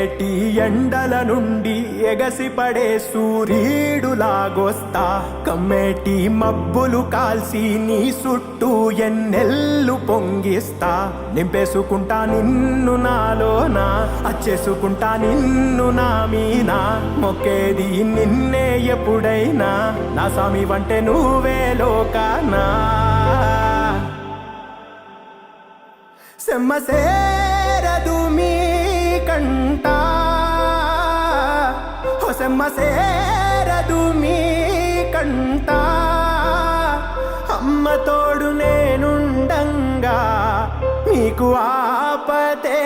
మండేటి ఎండల నుండి ఎగసిపడే సూర్యుడులాగొస్తా కమ్మేటి మబ్బులు కాల్సి నీ చుట్టూ ఎన్నెల్లు పొంగిస్తా నింపేసుకుంటా నిన్ను నాలోనా అచ్చేసుకుంటా నిన్ను నా మీనా మొక్కేది నిన్నే ఎప్పుడైనా నా స్వామి వంటే నువ్వే లోకానా సెమ్మసేరదు మీ కంట సెమ్మసేరదు మీ కంట అమ్మ తోడు నేనుండంగా మీకు ఆపతే